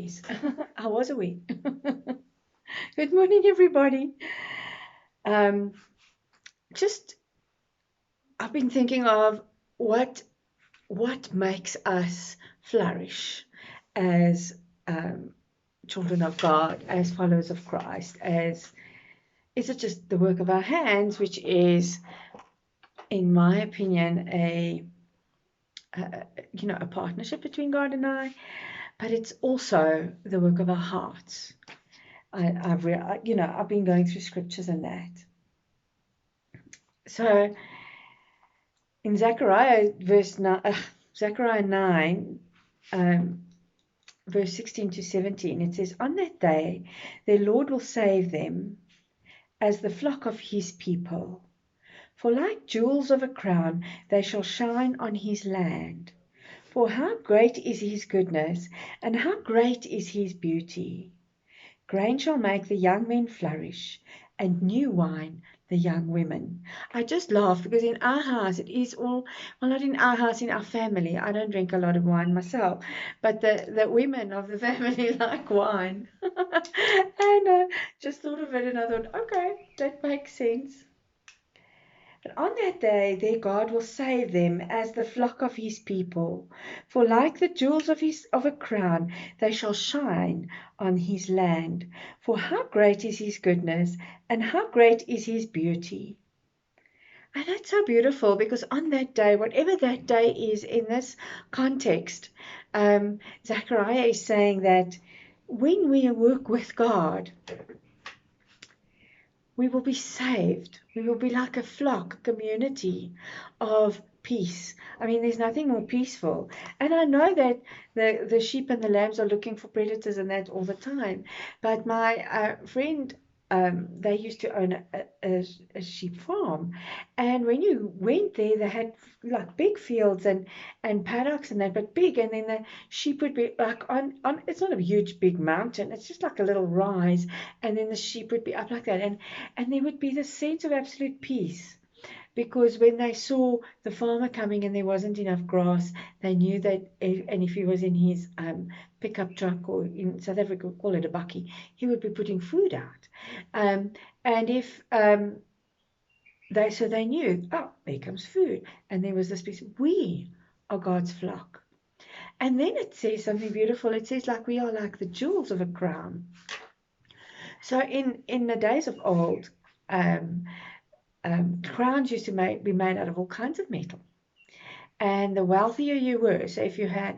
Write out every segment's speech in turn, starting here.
yes. How was a week? Good morning, everybody. Um, just I've been thinking of what what makes us flourish as um, children of God, as followers of Christ. As is it just the work of our hands, which is, in my opinion, a a partnership between God and I, but it's also the work of our hearts. I've been going through scriptures and that. So in Zechariah 9, um, verse 16 to 17, it says, "On that day, their Lord will save them as the flock of his people. For like jewels of a crown, they shall shine on his land. For how great is his goodness, and how great is his beauty! Grain shall make the young men flourish, and new wine the young women." I just laugh because in our house it is all, well, not in our house, in our family. I don't drink a lot of wine myself, but the women of the family like wine. And just thought of it and I thought, okay, that makes sense. But on that day their God will save them as the flock of his people. For like the jewels of a crown, they shall shine on his land. For how great is his goodness, and how great is his beauty! And that's so beautiful because on that day, whatever that day is in this context, Zechariah is saying that when we work with God, we will be saved. We will be like a flock, a community of peace. I mean, there's nothing more peaceful. And I know that the sheep and the lambs are looking for predators and that all the time. But my friend, they used to own a sheep farm. And when you went there, they had like big fields and paddocks and that, but big. And then the sheep would be like on it's not a huge big mountain, it's just like a little rise. And then the sheep would be up like that. And there would be this sense of absolute peace because when they saw the farmer coming and there wasn't enough grass, they knew that, and if he was in his pickup truck, or in South Africa we call it a bakkie, he would be putting food out. And if they knew, oh, there comes food, and there was this piece. We are God's flock. And then it says something beautiful. It says like we are like the jewels of a crown. So in the days of old, um, crowns used to be made out of all kinds of metal. And the wealthier you were, so if you had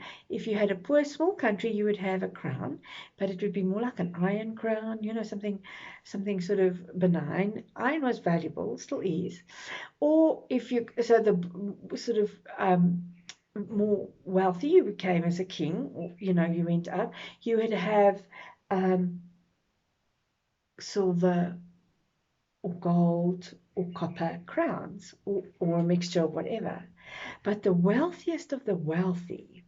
a poor small country, you would have a crown, but it would be more like an iron crown, something sort of benign. Iron was valuable, still is. Or if you so the sort of more wealthy you became as a king, or you went up, you would have silver or gold or copper crowns, or a mixture of whatever. But the wealthiest of the wealthy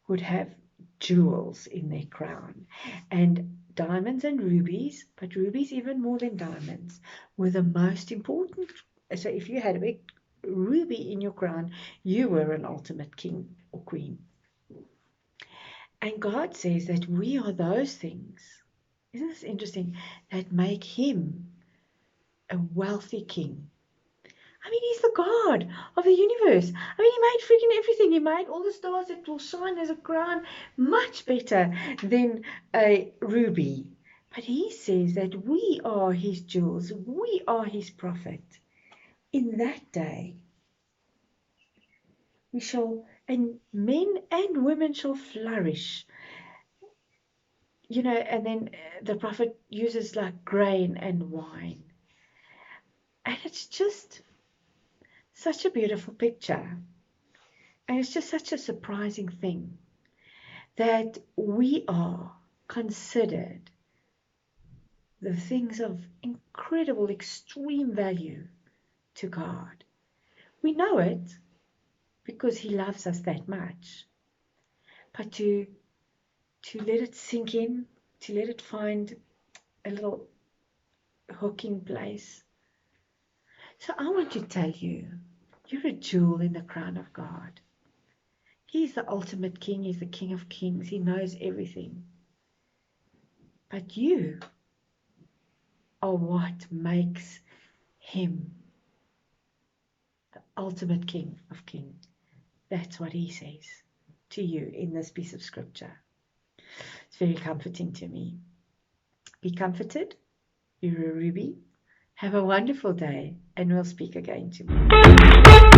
would have jewels in their crown, and diamonds and rubies, but rubies even more than diamonds, were the most important. So if you had a big ruby in your crown, you were an ultimate king or queen. And God says that we are those things. Isn't this interesting? That make him a wealthy king. I mean, he's the God of the universe. I mean, he made freaking everything. He made all the stars that will shine as a crown much better than a ruby. But he says that we are his jewels. We are his prophet. In that day, and men and women shall flourish. And then the prophet uses like grain and wine. And it's just such a beautiful picture. And it's just such a surprising thing that we are considered the things of incredible, extreme value to God. We know it because he loves us that much. But to let it sink in, to let it find a little hooking place. So I want to tell you, you're a jewel in the crown of God. He's the ultimate king. He's the King of Kings. He knows everything. But you are what makes him the ultimate King of Kings. That's what he says to you in this piece of scripture. It's very comforting to me. Be comforted. You're a ruby. Have a wonderful day, and we'll speak again tomorrow.